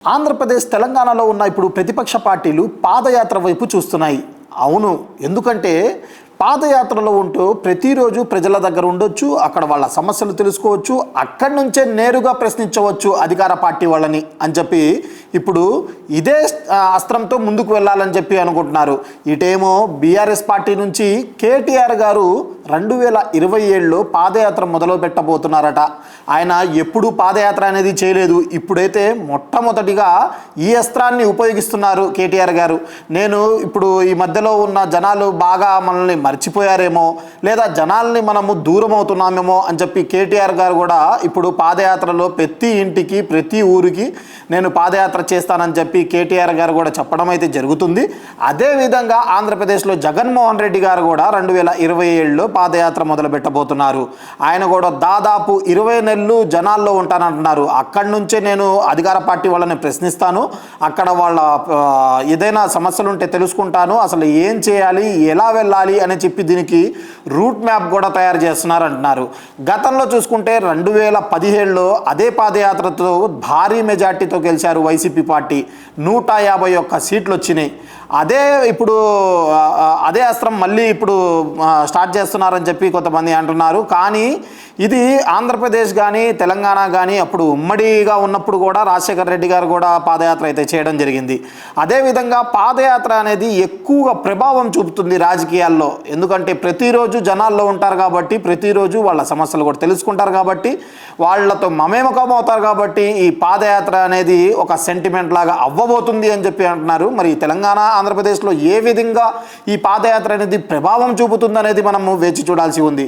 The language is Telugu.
ఆంధ్రప్రదేశ్ తెలంగాణలో ఉన్న ఇప్పుడు ప్రతిపక్ష పార్టీలు పాదయాత్ర వైపు చూస్తున్నాయి. అవును, ఎందుకంటే పాదయాత్రలో ఉంటూ ప్రతిరోజు ప్రజల దగ్గర ఉండొచ్చు, అక్కడ వాళ్ళ సమస్యలు తెలుసుకోవచ్చు, అక్కడి నుంచే నేరుగా ప్రశ్నించవచ్చు అధికార పార్టీ వాళ్ళని అని చెప్పి ఇప్పుడు ఇదే అస్త్రంతో ముందుకు వెళ్ళాలని చెప్పి అనుకుంటున్నారు. ఇటేమో బీఆర్ఎస్ పార్టీ నుంచి కేటీఆర్ గారు 2027లో పాదయాత్ర మొదలు పెట్టబోతున్నారట. ఆయన ఎప్పుడూ పాదయాత్ర అనేది చేయలేదు, ఇప్పుడైతే మొట్టమొదటిగా ఈ అస్త్రాన్ని ఉపయోగిస్తున్నారు కేటీఆర్ గారు. నేను ఇప్పుడు ఈ మధ్యలో ఉన్న జనాలు బాగా మనల్ని మర్చిపోయారేమో, లేదా జనాల్ని మనము దూరం అవుతున్నామేమో అని చెప్పి కేటీఆర్ గారు కూడా ఇప్పుడు పాదయాత్రలో ప్రతి ఇంటికి ప్రతి ఊరికి నేను పాదయాత్ర చేస్తానని చెప్పి కేటీఆర్ గారు కూడా చెప్పడం అయితే జరుగుతుంది. అదేవిధంగా ఆంధ్రప్రదేశ్లో జగన్మోహన్ రెడ్డి గారు కూడా 2027లో పాదయాత్ర మొదలు పెట్టబోతున్నారు. ఆయన కూడా దాదాపు 20 నెలలు జనాల్లో ఉంటానంటున్నారు. అక్కడి నుంచే నేను అధికార పార్టీ వాళ్ళని ప్రశ్నిస్తాను, అక్కడ వాళ్ళ ఏదైనా సమస్యలు ఉంటే తెలుసుకుంటాను, అసలు ఏం చేయాలి, ఎలా వెళ్ళాలి అని చెప్పి దీనికి రూట్ మ్యాప్ కూడా తయారు చేస్తున్నారు అంటున్నారు. గతంలో చూసుకుంటే 2017లో అదే పాదయాత్రతో భారీ మెజార్టీతో గెలిచారు వైసీపీ పార్టీ. 151 సీట్లు వచ్చినాయి. అదే అస్త్రం మళ్ళీ ఇప్పుడు స్టార్ట్ చేస్తున్నారని చెప్పి కొంతమంది అంటున్నారు. కానీ ఇది ఆంధ్రప్రదేశ్ కానీ తెలంగాణ కానీ అప్పుడు ఉమ్మడిగా ఉన్నప్పుడు కూడా రాజశేఖర రెడ్డి గారు కూడా పాదయాత్ర అయితే చేయడం జరిగింది. అదేవిధంగా పాదయాత్ర అనేది ఎక్కువగా ప్రభావం చూపుతుంది రాజకీయాల్లో. ఎందుకంటే ప్రతిరోజు జనాల్లో ఉంటారు కాబట్టి, ప్రతిరోజు వాళ్ళ సమస్యలు కూడా తెలుసుకుంటారు కాబట్టి, వాళ్ళతో మమేకం అవుతారు కాబట్టి ఈ పాదయాత్ర అనేది ఒక సెంటిమెంట్ లాగా అవ్వబోతుంది అని చెప్పి అంటున్నారు. మరి తెలంగాణ ఆంధ్రప్రదేశ్లో ఏ విధంగా ఈ పాదయాత్ర అనేది ప్రభావం చూపుతుంది అనేది మనము వేచి చూడాల్సి ఉంది.